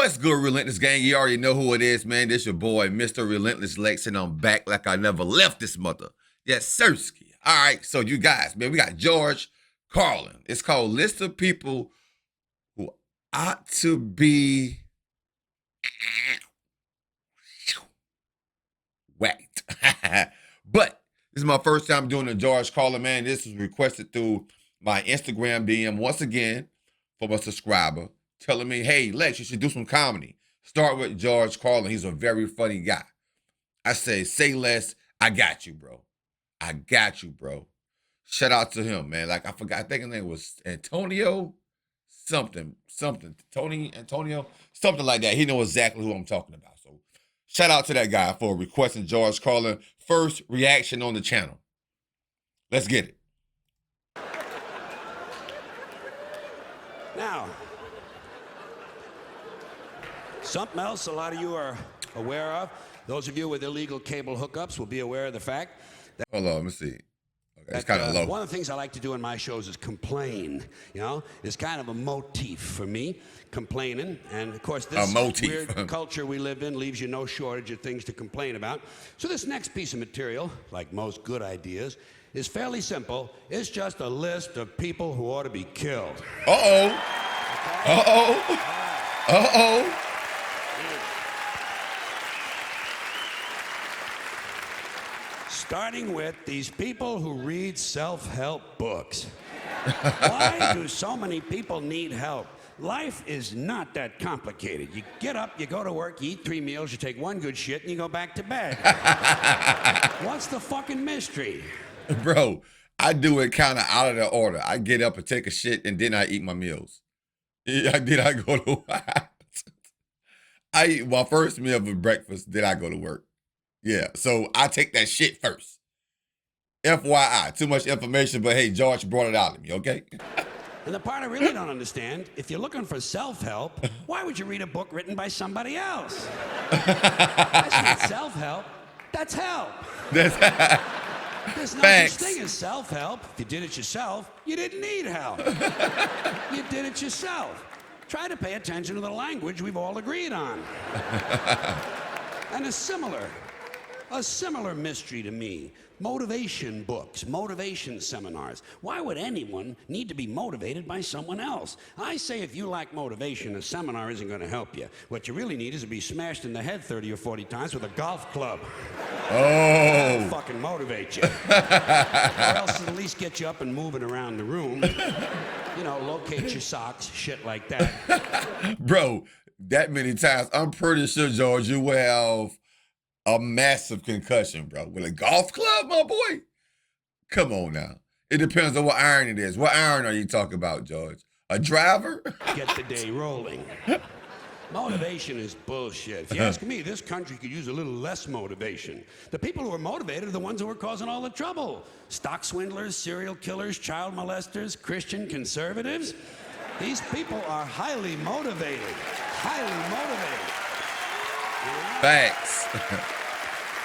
What's good, Relentless Gang? You already know who it is, man. This your boy, Mr. Relentless Lex, and I'm back like I never left this mother. Yes, Sirski. All right, so you guys, man, we got George Carlin. It's called List of People Who Ought to Be Whacked. But this is my first time doing the George Carlin, man. This was requested through my Instagram DM once again from a subscriber telling me, hey, Lex, you should do some comedy. Start with George Carlin. He's a very funny guy. I say less. I got you, bro. I got you, bro. Shout out to him, man. Like, I forgot. I think his name was Antonio something. Antonio, something like that. He knows exactly who I'm talking about. So shout out to that guy for requesting George Carlin. First reaction on the channel. Let's get it. Now, something else a lot of you are aware of, those of you with illegal cable hookups will be aware of the fact that... Hold on, let me see. Okay, it's kind of low. One of the things I like to do in my shows is complain, you know? It's kind of a motif for me, complaining. And, of course, this weird culture we live in leaves you no shortage of things to complain about. So this next piece of material, like most good ideas, is fairly simple. It's just a list of people who ought to be killed. Uh-oh. Okay? Uh-oh. Uh-oh. Starting with these people who read self-help books. Why do so many people need help? Life is not that complicated. You get up, you go to work, you eat 3 meals, you take 1 good shit, and you go back to bed. What's the fucking mystery? Bro, I do it kind of out of the order. I get up and take a shit, and then I eat my meals. I go to I eat my first meal for breakfast, then I go to work. Yeah, so I take that shit first. FYI, too much information, but hey, George brought it out of me, okay? And the part I really don't understand, if you're looking for self-help, why would you read a book written by somebody else? That's not self-help, that's help. There's no such thing as self-help. If you did it yourself, you didn't need help. You did it yourself. Try to pay attention to the language we've all agreed on. And a similar mystery to me, motivation books, motivation seminars. Why would anyone need to be motivated by someone else? I say if you lack motivation, a seminar isn't going to help you. What you really need is to be smashed in the head 30 or 40 times with a golf club. Oh. That'll fucking motivate you. Or else at least get you up and moving around the room. You know, locate your socks, shit like that. Bro, that many times, I'm pretty sure, George, you will have a massive concussion, bro. With a golf club, my boy? Come on now. It depends on what iron it is. What iron are you talking about, George? A driver? Get the day rolling. Motivation is bullshit. If you ask me, this country could use a little less motivation. The people who are motivated are the ones who are causing all the trouble. Stock swindlers, serial killers, child molesters, Christian conservatives. These people are highly motivated. Highly motivated. Facts.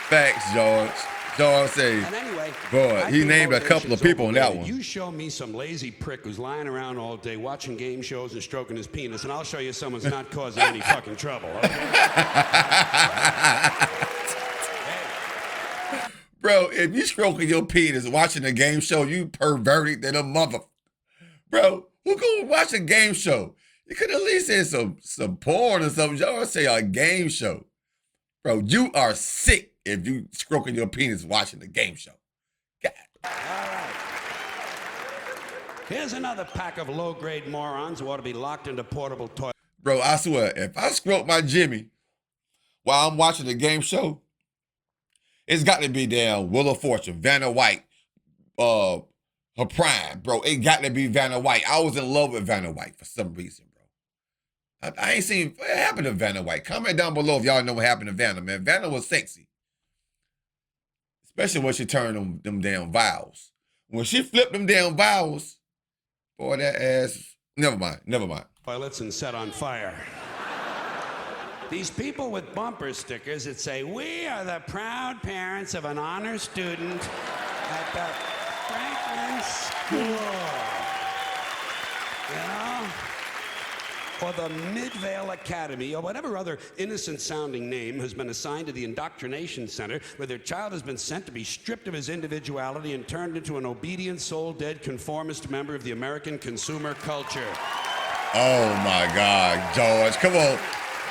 Facts, George. George say, and anyway, boy, he named a couple of people on that one. You show me some lazy prick who's lying around all day watching game shows and stroking his penis, and I'll show you someone's not causing any fucking trouble, okay? Hey. Bro, if you stroking your penis watching a game show, you perverted than a mother. Bro, who gonna watch a game show? You could at least say some porn or something. Y'all say a game show. Bro, you are sick if you stroking your penis watching the game show. God. All right. Here's another pack of low-grade morons who ought to be locked into portable toilets. Bro, I swear, if I stroke my Jimmy while I'm watching the game show, it's got to be damn Wheel of Fortune, Vanna White, her prime, bro. It got to be Vanna White. I was in love with Vanna White for some reason, bro. I ain't seen what happened to Vanna White. Comment down below if y'all know what happened to Vanna, man. Vanna was sexy. Especially when she turned them damn vowels. When she flipped them damn vowels, boy, that ass, never mind. Toilets and set on fire. These people with bumper stickers that say, "We are the proud parents of an honor student at the Franklin School." You know? or the Midvale Academy, or whatever other innocent-sounding name has been assigned to the indoctrination center where their child has been sent to be stripped of his individuality and turned into an obedient, soul-dead, conformist member of the American consumer culture. Oh, my God, George. Come on.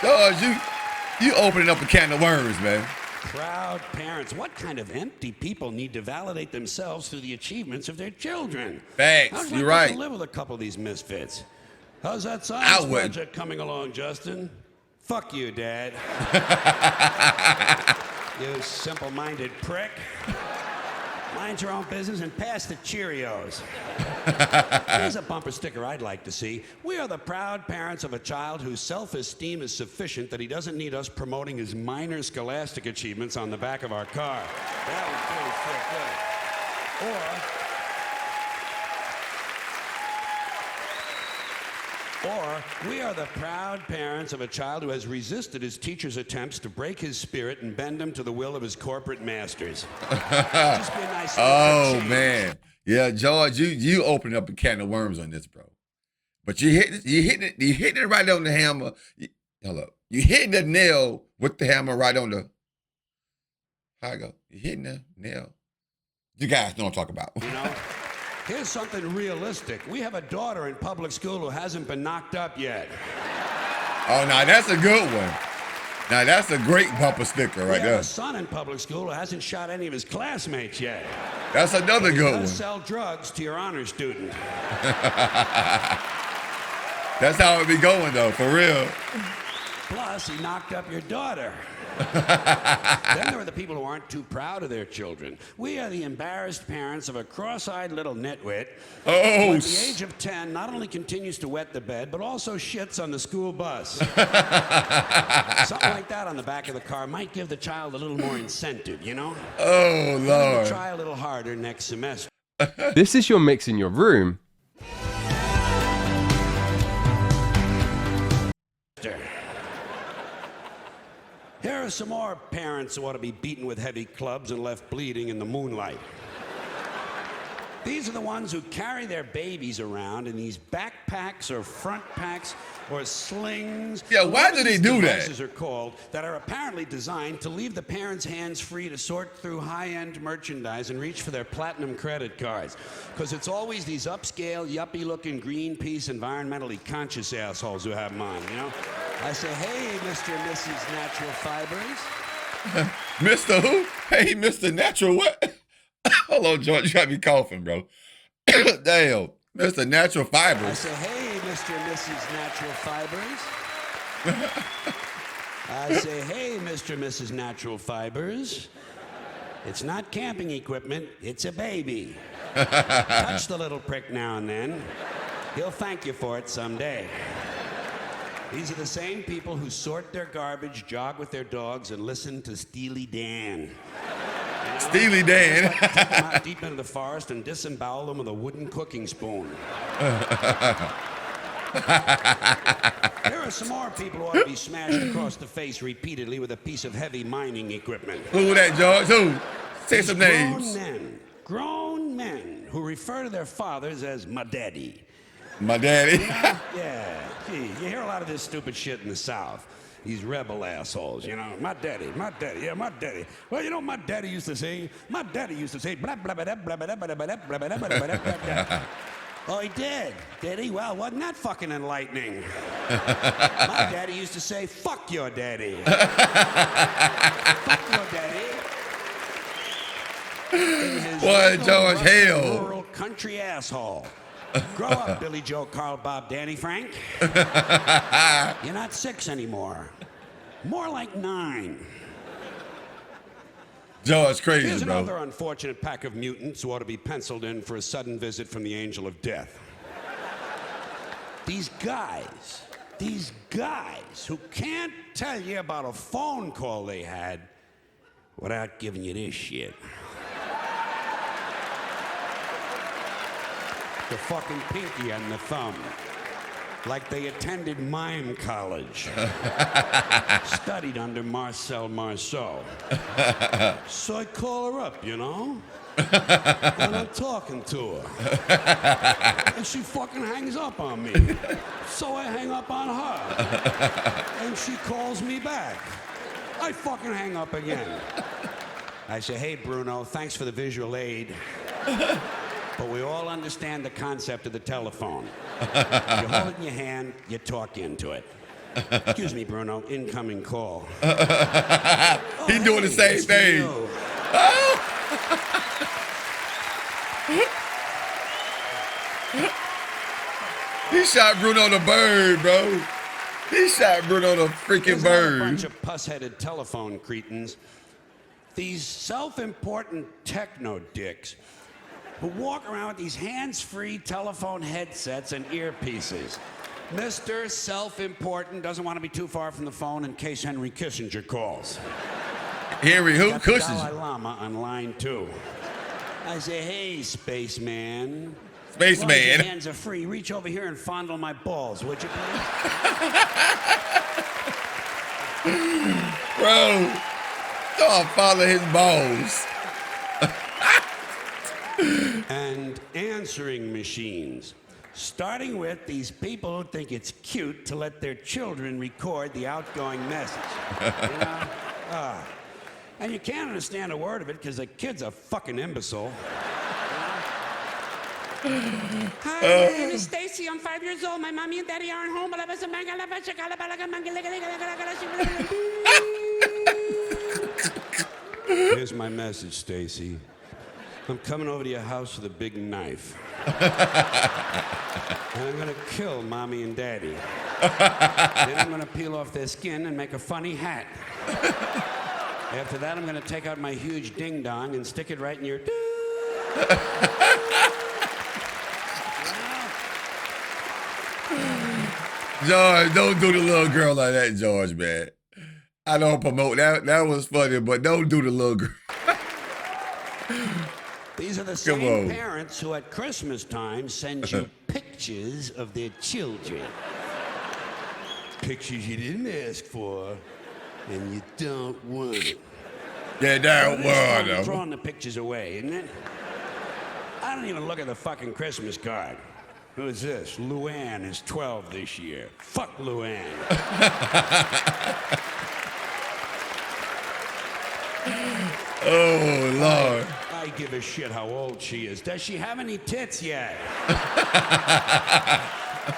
George, you opening up a can of worms, man. Proud parents. What kind of empty people need to validate themselves through the achievements of their children? Thanks. You're right. To live with a couple of these misfits. How's that science project coming along, Justin? Fuck you, Dad. You simple-minded prick. Mind your own business and pass the Cheerios. Here's a bumper sticker I'd like to see. We are the proud parents of a child whose self-esteem is sufficient that he doesn't need us promoting his minor scholastic achievements on the back of our car. That would really feel good. Or, we are the proud parents of a child who has resisted his teacher's attempts to break his spirit and bend him to the will of his corporate masters. Just be a nice man. Yeah, George, you opened up a can of worms on this, bro. But you hitting it right on the hammer. Hold up. You hitting the nail with the hammer right on the. How I go? You hitting the nail. You guys know what I'm talking about. You know? Here's something realistic. We have a daughter in public school who hasn't been knocked up yet. Oh, now that's a good one. Now that's a great bumper sticker right there. We have a son in public school who hasn't shot any of his classmates yet. That's another good one. Sell drugs to your honor student. That's how it be going, though, for real. Plus, he knocked up your daughter. Then there are the people who aren't too proud of their children. We are the embarrassed parents of a cross-eyed little nitwit who at the age of 10 not only continues to wet the bed, but also shits on the school bus. Something like that on the back of the car might give the child a little more incentive, you know? Oh, Lord. Try a little harder next semester. This is your mix in your room. Here are some more parents who ought to be beaten with heavy clubs and left bleeding in the moonlight. These are the ones who carry their babies around in these backpacks or front packs or slings. Yeah, why do they do that? Devices are called that are apparently designed to leave the parents' hands free to sort through high-end merchandise and reach for their platinum credit cards. Because it's always these upscale, yuppie-looking, Greenpeace, environmentally conscious assholes who have mine, you know? I say, hey, Mr. and Mrs. Natural Fibers. Mr. who? Hey, Mr. Natural what? Hold on, George. You got me coughing, bro. Damn. Mr. Natural Fibers. I say, hey, Mr. and Mrs. Natural Fibers. I say, hey, Mr. and Mrs. Natural Fibers. It's not camping equipment. It's a baby. Touch the little prick now and then. He'll thank you for it someday. These are the same people who sort their garbage, jog with their dogs, and listen to Steely Dan. Steely Dan. Like take them out deep into the forest and disembowel them with a wooden cooking spoon. There are some more people who ought to be smashed across the face repeatedly with a piece of heavy mining equipment. Who that, George? Who? Say some names. Grown men who refer to their fathers as my daddy. My daddy? Yeah. Gee, you hear a lot of this stupid shit in the South. These rebel assholes, you know. My daddy, yeah, my daddy. Well, you know what my daddy used to say? My daddy used to say, blah, blah, blah, blah, blah, blah, blah, blah, blah, blah, blah, blah. Oh, he did? Did he? Well, wasn't that fucking enlightening? My daddy used to say, fuck your daddy. Fuck your daddy. Boy, George, hell. Rural country asshole. Grow up, Billy Joe, Carl, Bob, Danny, Frank. You're not 6 anymore. More like 9. George, crazy, Here's bro. another unfortunate pack of mutants who ought to be penciled in for a sudden visit from the angel of death. These guys who can't tell you about a phone call they had without giving you this shit. The fucking pinky and the thumb. like they attended mime college. Studied under Marcel Marceau. So I call her up, you know? And I'm talking to her. And she fucking hangs up on me. So I hang up on her. And she calls me back. I fucking hang up again. I say, hey, Bruno, thanks for the visual aid. But we all understand the concept of the telephone. You hold it in your hand, you talk into it. Excuse me, Bruno, incoming call. He's doing the same thing. He shot Bruno the bird, bro. He shot Bruno the freaking bird. A bunch of puss-headed telephone cretins. These self-important techno dicks who walk around with these hands-free telephone headsets and earpieces. Mr. Self-Important doesn't want to be too far from the phone in case Henry Kissinger calls. Henry who? Got the Kissinger. Dalai Lama on line 2. I say, hey, spaceman. Spaceman. Your hands are free. Reach over here and fondle my balls, would you please? Bro, don't follow his balls. And answering machines. Starting with these people who think it's cute to let their children record the outgoing message. You know? And you can't understand a word of it because the kid's a fucking imbecile. Hi, my name is Stacy. I'm 5 years old. My mommy and daddy aren't home. Here's my message, Stacy. I'm coming over to your house with a big knife. And I'm gonna kill mommy and daddy. Then I'm gonna peel off their skin and make a funny hat. After that, I'm gonna take out my huge ding-dong and stick it right in your... George, don't do the little girl like that, George, man. I don't promote that. That was funny, but don't do the little girl. These are the same parents who at Christmas time send you pictures of their children. Pictures you didn't ask for, and you don't want it. Yeah, that was I'm throwing the pictures away, isn't it? I don't even look at the fucking Christmas card. Who is this? Luann is 12 this year. Fuck Luann. Oh, Lord. I give a shit how old she is. Does she have any tits yet?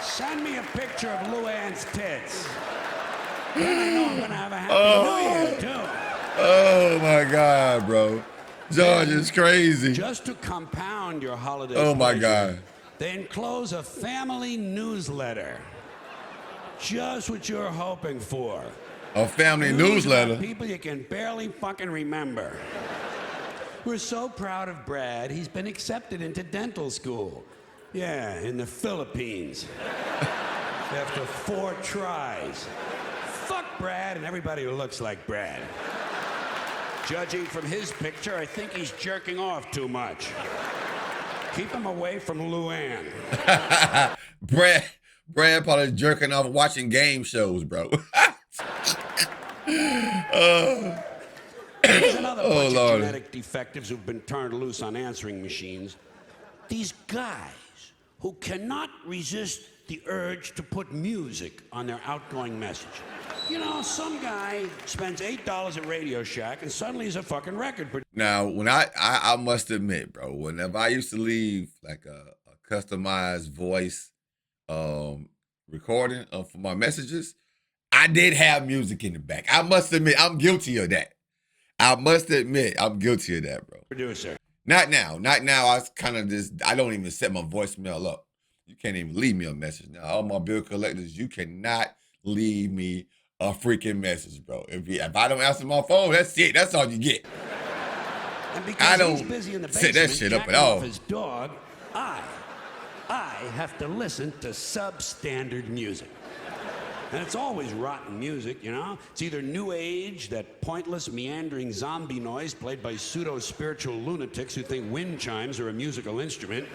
Send me a picture of Luann's tits. Then I know I'm gonna have a happy New Year, too. Oh, my God, bro. George is crazy. Just to compound your holiday Oh, my pleasure, God. they enclose a family newsletter. Just what you're hoping for. A family News newsletter. about people you can barely fucking remember. We're so proud of Brad. He's been accepted into dental school. Yeah, in the Philippines. After 4 tries. Fuck Brad and everybody who looks like Brad. Judging from his picture, I think he's jerking off too much. Keep him away from Luann. Brad probably jerking off watching game shows, bro. There's another bunch of genetic defectives who've been turned loose on answering machines. These guys who cannot resist the urge to put music on their outgoing message. You know, some guy spends $8 at Radio Shack and suddenly he's a fucking record producer. Now, when I must admit, bro, whenever I used to leave like a customized voice recording for my messages, I did have music in the back. I must admit, I'm guilty of that. I must admit, I'm guilty of that, bro. Producer. Not now. I kind of just, I don't even set my voicemail up. You can't even leave me a message now. All my bill collectors, you cannot leave me a freaking message, bro. If I don't answer my phone, that's it. That's all you get. And because I don't he's busy in the set that shit up at all. His dog, I have to listen to substandard music. And it's always rotten music, you know? It's either new age, that pointless, meandering zombie noise played by pseudo-spiritual lunatics who think wind chimes are a musical instrument.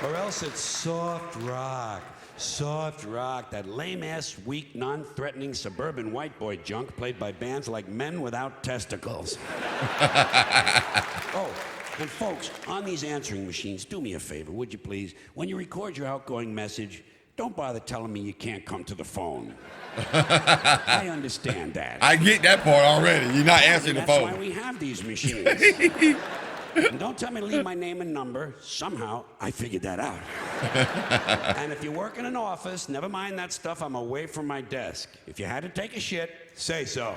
Or else it's soft rock. Soft rock, that lame-ass, weak, non-threatening suburban white boy junk played by bands like Men Without Testicles. Oh, and folks, on these answering machines, do me a favor, would you please? When you record your outgoing message, don't bother telling me you can't come to the phone. I understand that. I get that part already. You're not answering the phone. That's why we have these machines. And don't tell me to leave my name and number. Somehow, I figured that out. And if you work in an office, never mind that stuff, I'm away from my desk. If you had to take a shit, say so.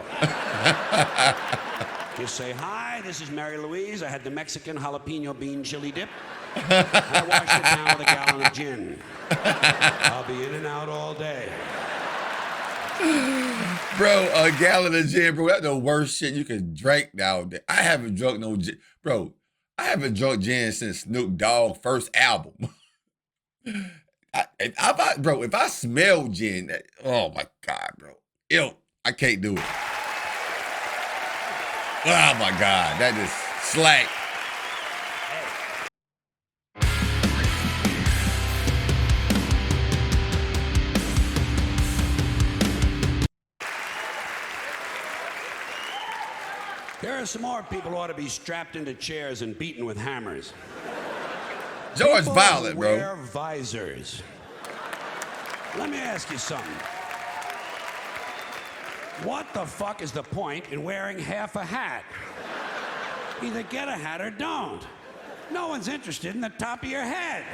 Just say, hi, this is Mary Louise. I had the Mexican jalapeno bean chili dip. I washed it down with a gallon of gin. I'll be in and out all day. Bro, a gallon of gin, bro, that's the worst shit you can drink nowadays. I haven't drunk no gin. Bro, I haven't drunk gin since Snoop Dogg's first album. If I smell gin, oh my God, bro. Ew, I can't do it. Oh my God, that is slack. There are some more people who ought to be strapped into chairs and beaten with hammers. George People violent, who bro. wear visors. Let me ask you something. What the fuck is the point in wearing half a hat? Either get a hat or don't. No one's interested in the top of your head.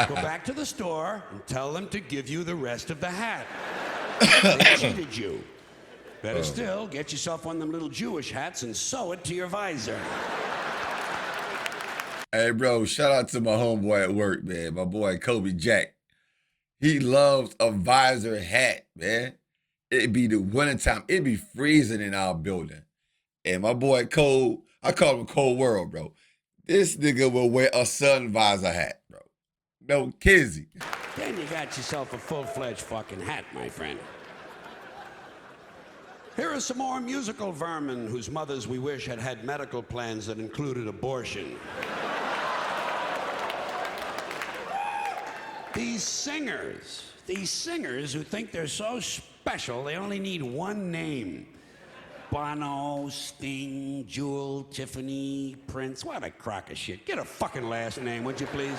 Go back to the store and tell them to give you the rest of the hat. They cheated you. Better still, get yourself one of them little Jewish hats and sew it to your visor. Hey, bro, shout out to my homeboy at work, man. My boy, Kobe Jack. He loves a visor hat, man. It'd be the wintertime. It'd be freezing in our building. And my boy, Cole, I call him Cold World, bro. This nigga will wear a sun visor hat, bro. No kizzy. Then you got yourself a full-fledged fucking hat, my friend. Here are some more musical vermin whose mothers we wish had had medical plans that included abortion. These singers who think they're so special, they only need one name. Bono, Sting, Jewel, Tiffany, Prince. What a crock of shit. Get a fucking last name, would you please?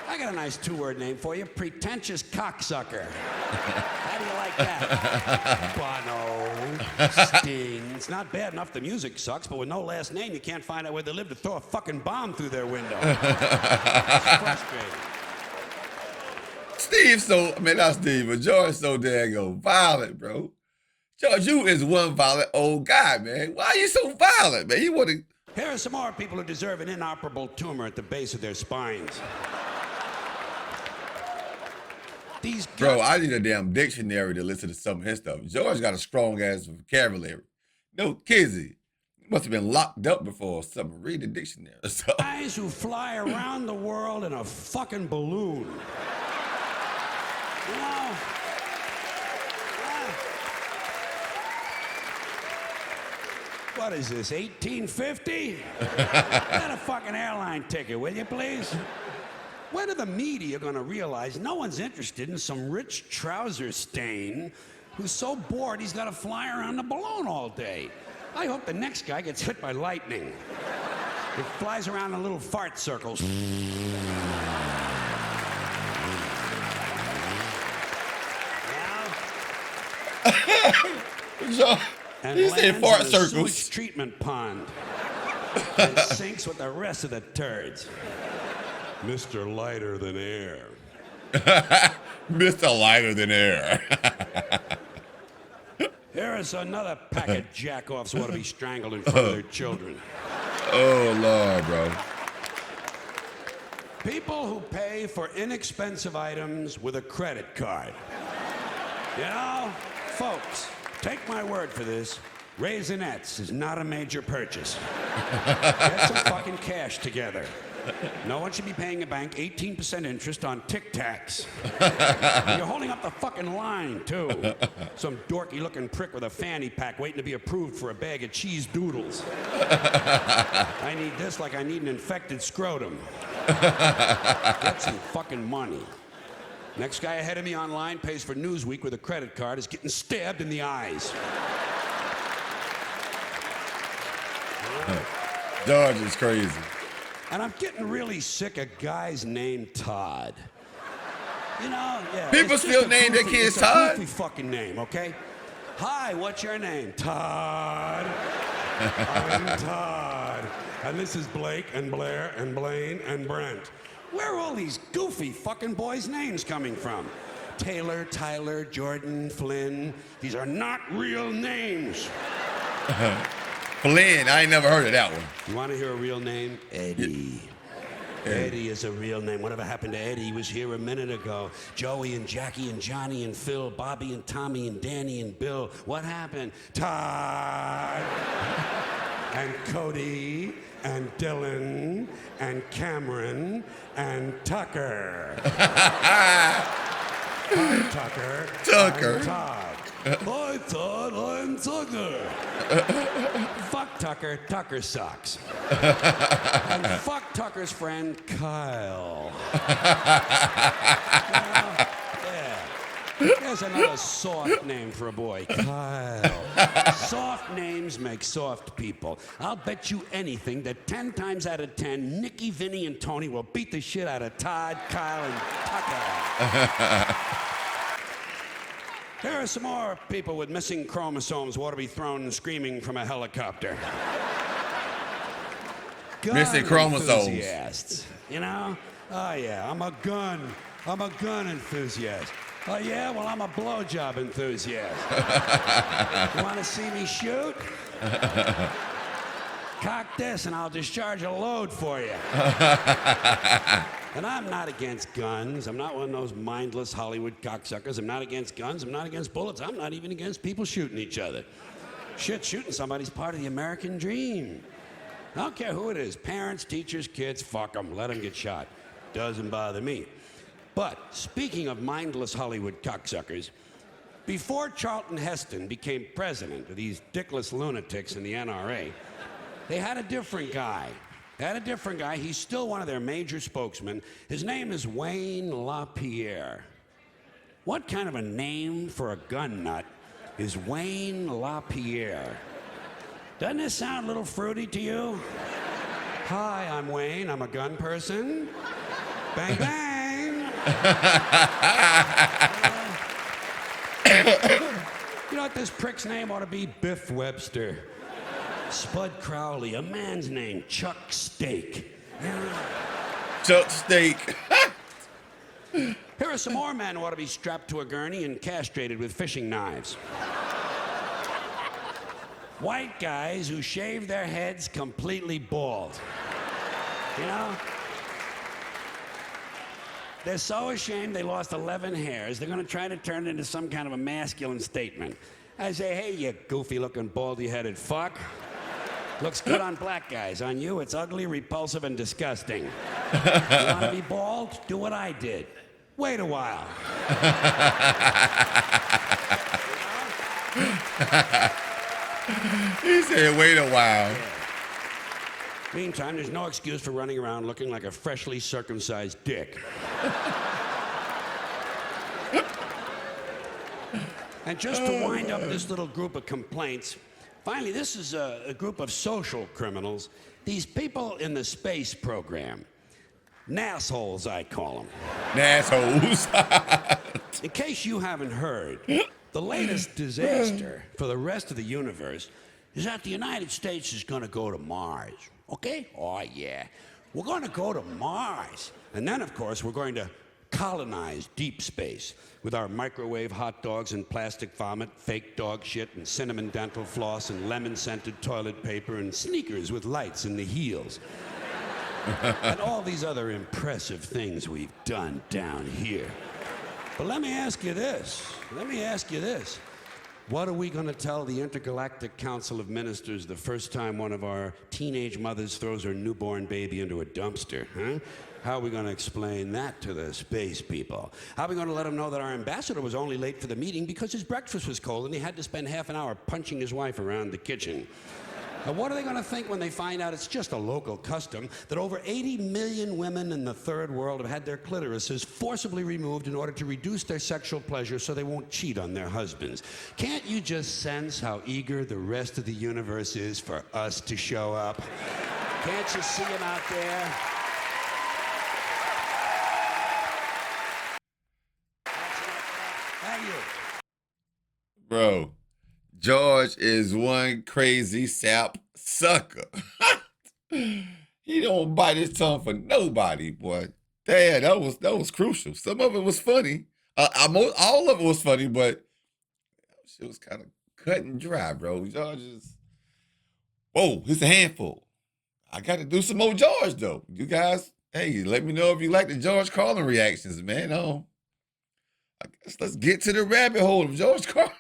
I got a nice two-word name for you. Pretentious cocksucker. How do you like that? Bono, Sting. It's not bad enough the music sucks, but with no last name, you can't find out where they live to throw a fucking bomb through their window. It's frustrating. Not Steve, but George so daggone violent, bro. George, you is one violent old guy, man. Why are you so violent, man? You want to... Here are some more people who deserve an inoperable tumor at the base of their spines. Bro, I need a damn dictionary to listen to some of his stuff. George got a strong-ass vocabulary. No kizzy. Must have been locked up before or something. Read the dictionary. Guys who fly around the world in a fucking balloon. You know, what is this, 1850? Get a fucking airline ticket, will you, please? When are the media gonna realize no one's interested in some rich trouser stain who's so bored he's gotta fly around the balloon all day? I hope the next guy gets hit by lightning. It flies around in little fart circles. And you say fart in a circles. sewage treatment pond. And sinks with the rest of the turds. Mr. Lighter Than Air. Mr. Lighter Than Air. Here is another pack of jack-offs who ought to be strangled in front of their children. Oh, Lord, bro. People who pay for inexpensive items with a credit card. You know, folks, take my word for this. Raisinets is not a major purchase. Get some fucking cash together. No one should be paying a bank 18% interest on Tic Tacs. And you're holding up the fucking line, too. Some dorky-looking prick with a fanny pack waiting to be approved for a bag of cheese doodles. I need this like I need an infected scrotum. Get some fucking money. Next guy ahead of me online pays for Newsweek with a credit card is getting stabbed in the eyes. George is crazy. And I'm getting really sick of guys named Todd. You know, yeah. People still name their kids Todd? It's a goofy fucking name, okay? Hi, what's your name? Todd. I'm Todd. And this is Blake and Blair and Blaine and Brent. Where are all these goofy fucking boys' names coming from? Taylor, Tyler, Jordan, Flynn. These are not real names. Flynn, I ain't never heard of that one. You want to hear a real name? Eddie. Eddie is a real name. Whatever happened to Eddie? He was here a minute ago. Joey and Jackie and Johnny and Phil, Bobby and Tommy and Danny and Bill. What happened? Todd and Cody and Dylan and Cameron and Tucker. Hi, Tucker. Tucker. I'm Todd. Hi, Todd. I'm Tucker. Fuck Tucker. Tucker sucks. And fuck Tucker's friend, Kyle. Yeah. There's another soft name for a boy, Kyle. Soft names make soft people. I'll bet you anything that 10 times out of 10, Nicky, Vinny, and Tony will beat the shit out of Todd, Kyle, and Tucker. There are some more people with missing chromosomes who ought to be thrown screaming from a helicopter. Gun Missing chromosomes. enthusiasts, you know? Oh, yeah, I'm a gun enthusiast. Oh, yeah? Well, I'm a blowjob enthusiast. You want to see me shoot? Cock this and I'll discharge a load for you. And I'm not against guns. I'm not one of those mindless Hollywood cocksuckers. I'm not against guns. I'm not against bullets. I'm not even against people shooting each other. Shit, shooting somebody's part of the American dream. I don't care who it is. Parents, teachers, kids, fuck them. Let them get shot. Doesn't bother me. But speaking of mindless Hollywood cocksuckers, before Charlton Heston became president of these dickless lunatics in the NRA, they had a different guy. He's still one of their major spokesmen. His name is Wayne LaPierre. What kind of a name for a gun nut is Wayne LaPierre? Doesn't this sound a little fruity to you? Hi, I'm Wayne. I'm a gun person. Bang, bang. You know what this prick's name ought to be? Biff Webster. Spud Crowley, a man's name, Chuck Steak. Chuck Steak. Here are some more men who ought to be strapped to a gurney and castrated with fishing knives. White guys who shave their heads completely bald. You know? They're so ashamed they lost 11 hairs, they're gonna try to turn it into some kind of a masculine statement. I say, hey, you goofy-looking, baldy-headed fuck. Looks good on black guys. On you, it's ugly, repulsive, and disgusting. You want to be bald? Do what I did. Wait a while. He said, wait a while. Yeah. Meantime, there's no excuse for running around looking like a freshly circumcised dick. And just to wind up this little group of complaints, finally, this is a group of social criminals. These people in the space program. Nassholes, I call them. Nassholes. In case you haven't heard, the latest disaster for the rest of the universe is that the United States is going to go to Mars. Okay? Oh, yeah. We're going to go to Mars. And then, of course, we're going to colonize deep space with our microwave hot dogs and plastic vomit, fake dog shit and cinnamon dental floss and lemon-scented toilet paper and sneakers with lights in the heels. And all these other impressive things we've done down here. But let me ask you this. What are we going to tell the Intergalactic Council of Ministers the first time one of our teenage mothers throws her newborn baby into a dumpster, huh? How are we going to explain that to the space people? How are we going to let them know that our ambassador was only late for the meeting because his breakfast was cold and he had to spend half an hour punching his wife around the kitchen? And what are they going to think when they find out it's just a local custom that over 80 million women in the third world have had their clitorises forcibly removed in order to reduce their sexual pleasure so they won't cheat on their husbands? Can't you just sense how eager the rest of the universe is for us to show up? Can't you see them out there? Thank you. Bro, George is one crazy sap sucker. He don't bite his tongue for nobody, boy. Damn, that was crucial. Some of it was funny. All of it was funny, but shit was kind of cut and dry, bro. George is, whoa, it's a handful. I got to do some more George though. You guys, hey, let me know if you like the George Carlin reactions, man. I guess let's get to the rabbit hole of George Carlin.